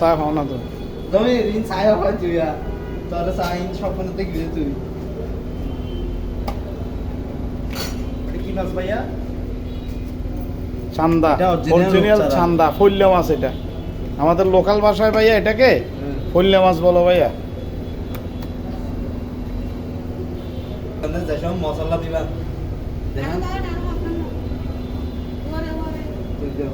চা খাও না তো তুমি ঋণ চাই হয় তুই তোর চা ইন স্বপ্নতে গিয়ে তুই কি মাছ ভাইয়া চান্দা এটা original অরিজিনাল রূপচাঁদা। চান্দা ফল্লে মাছ এটা আমাদের লোকাল ভাষায় ভাইয়া এটাকে ফল্লে মাছ বলো ভাইয়া যেসব মশলা দিবা দেখেন তুই দেও।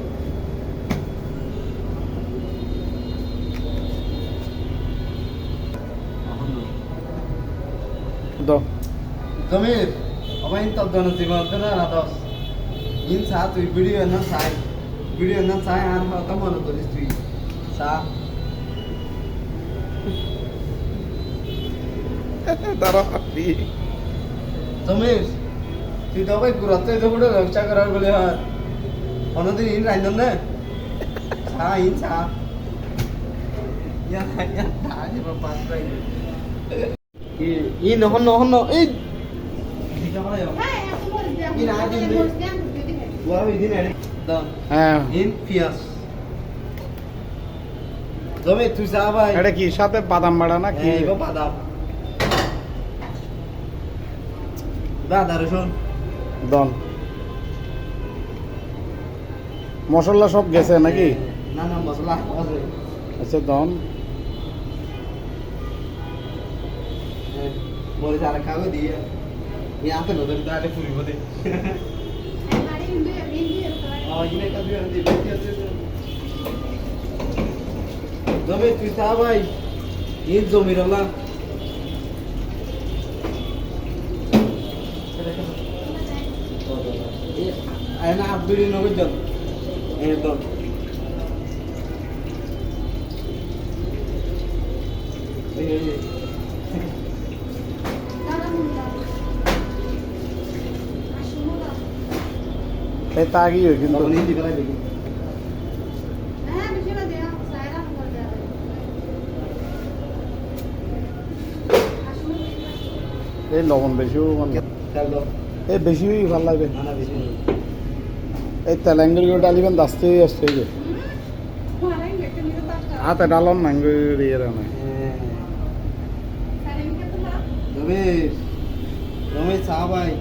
দাও জমির আমার ইন তোর জন্য জীবন না না দশ ইন চা তুই ভিডিও না চাই আর হয়তো মনে করিস তুই চা তারা জমির তুই তো ভাই ঘুরাতে তো পুরো ব্যবসা করার বলে হয় অন্যদিন ইন রাইন্দন না চা ইন চা ইয়া ইয়া দাঁড়ি বাবা রাইন্দন ই নহন নহন এই দিকা ভাই ইন আদিন ওয়া ইদিন এনে দাও হ্যাঁ ইন পিয়াস জমির তুই চা ভাই এটা কি সাথে বাদাম বাড়া না কি এই বাদাম দাদা রসুন দন মশলা সব গেছে নাকি না না মশলা আছে আচ্ছা দন মরিচ আর খাবে দিয়ে এই আতে নদীর দাঁড়ে ফুরিব দে ইনে কাজ করে দিয়ে বেশি আছে জমি তুই চা ভাই এই জমির হলা আয়না আব্দুলি নগর জল একদম এই তাগি হয় কিন্তু হিন্দি বেলায় দেখি এই লবণ বেশিও মানে তেল দাও এই বেশি ভাল লাগবে না না বেশি নেই এই তেলেঙ্গুর ডালিবেন দাস্তে আসছে যে হাতে ডালন নাঙ্গুর ইয়ে না রমেশ রমেশ চা ভাই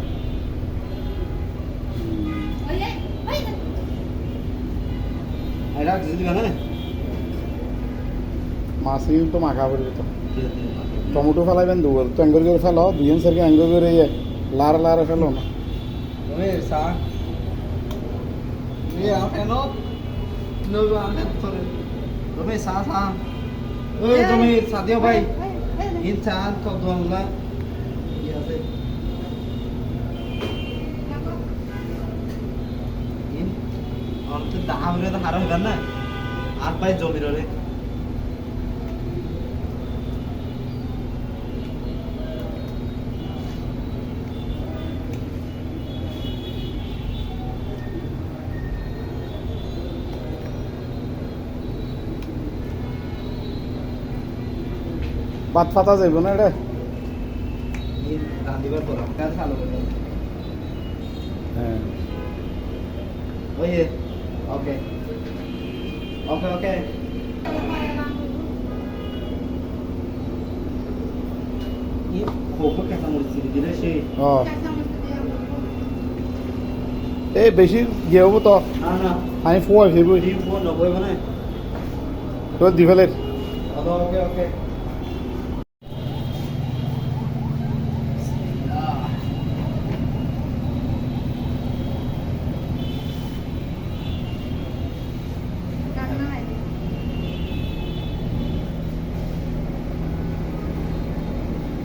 এটা কিছু দিবা না মাছ তো মাখা পড়বে তো টমেটো ফেলাইবেন দু তো অ্যাঙ্গর করে ফেলো দুজন সারকে অ্যাঙ্গর করে লার লার ফেলো না রমেশ চা এই আপেনো নো আমি তোরে রমেশ চা চা ওই রমেশ চা দিও ভাই ইন চা তো দোলা ই আছে ইন অন্ত দামরে তো হারা হইবা না আর ভাই জমির রে ভাত ফাতা যাইব না এটা ইন রান্দিবার পর কাজ ভালো করে হ্যাঁ ওই ওকে ওকে ওকে ই খোকো কেসা মরছি দিলে সে ও এই বেশি দিয়ে হবো তো না না আমি ফুয়াই ফিরবো ডিম ফোন নবই মানে তোর দি ফেলে ওকে ওকে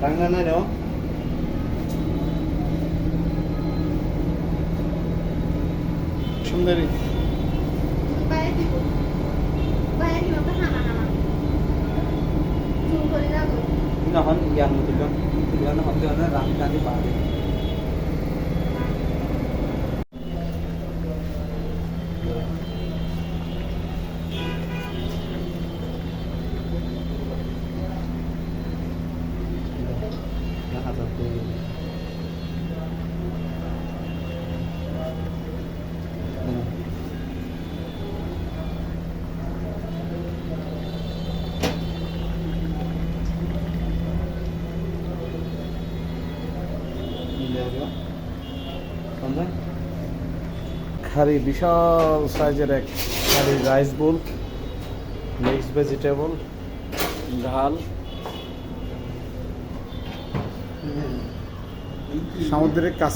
Tangga na no? সুন্দরী Ina hon yan mo tulo. Yan hon tulo na rami tadi pare. হাঁড়ি, বিশাল সাইজের এক হাঁড়ি রাইস বোল, মিক্সড ভেজিটেবল, ডাল, সামুদ্রিক কাজ।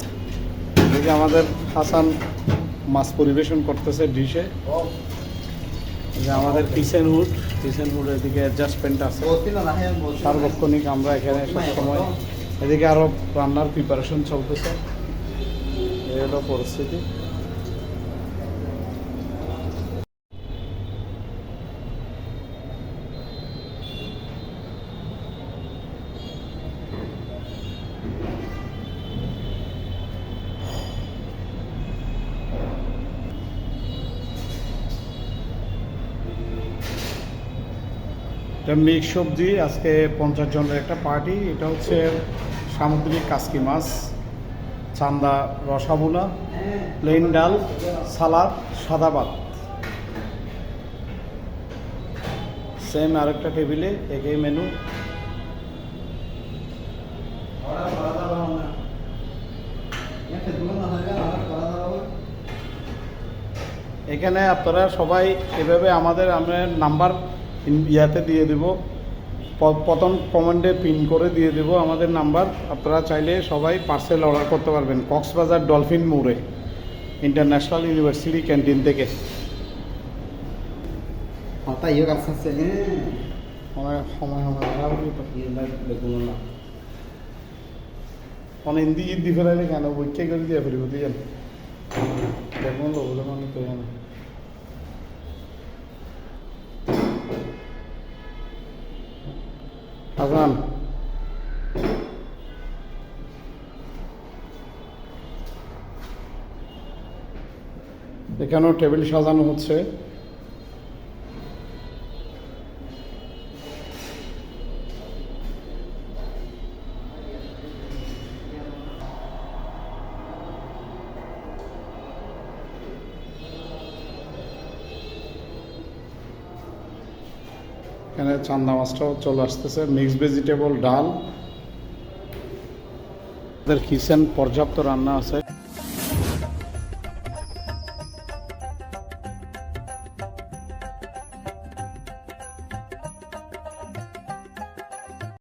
এদিকে আমাদের হাসান মাছ পরিবেশন করতেছে ডিশে। যে আমাদের কিচেন হুড এদিকে অ্যাডজাস্টমেন্ট আছে সার্বক্ষণিক, আমরা এখানে সবসময়। এদিকে আরও রান্নার প্রিপারেশন চলতেছে, এই হলো পরিস্থিতি। এটা মিক্স সবজি, আজকে 50 জনের একটা পার্টি। এটা হচ্ছে সামুদ্রিক কাসকি মাছ, চান্দা, রসাবুনা, প্লেন ডাল, সালাদ, সাদা ভাত। সেম আরেকটা টেবিলে একই মেনু। এখানে আপনারা সবাই এভাবে আমরা নাম্বার ইয়াতে দিয়ে দেব, প্রথম কমেন্টে পিন করে দিয়ে দেব আমাদের নাম্বার। আপনারা চাইলে সবাই পার্সেল অর্ডার করতে পারবেন কক্সবাজার ডলফিন মোড়ে ইন্টারন্যাশনাল ইউনিভার্সিটি ক্যান্টিন থেকে। অনেক ইন্দি ফেরাইলে কেন বইকে করে দিয়ে ফেরিব তুই জান দেখুন লোকগুলো মানে তো জানো। হাসান, এখানেও টেবিল সাজানো হচ্ছে। এখানে চান্দা মাছটাও চলে আসতেছে, মিক্সড ভেজিটেবল, ডাল। ওদের কিচেন পর্যাপ্ত রান্না আছে।